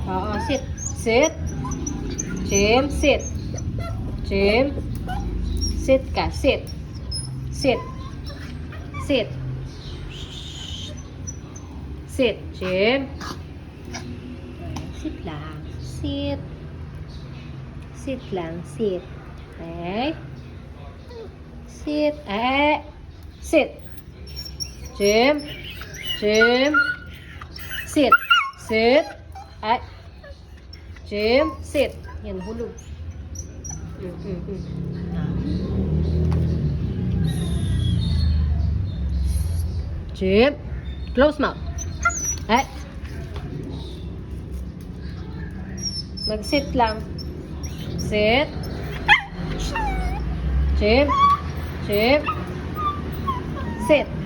Oo, sit. Sit. Jim, sit. Jim. Sit ka. Sit. Sit. Sit. Sit, Jim. Sit lang. Sit. Sit lang. Sit. Okay. Sit. Sit. Jim. Jim. Sit. Sit. Jim. Sit. Yan, hulog. Jim. Close mouth. Mag-sit lang. Sit. Jim. Jim. Sit.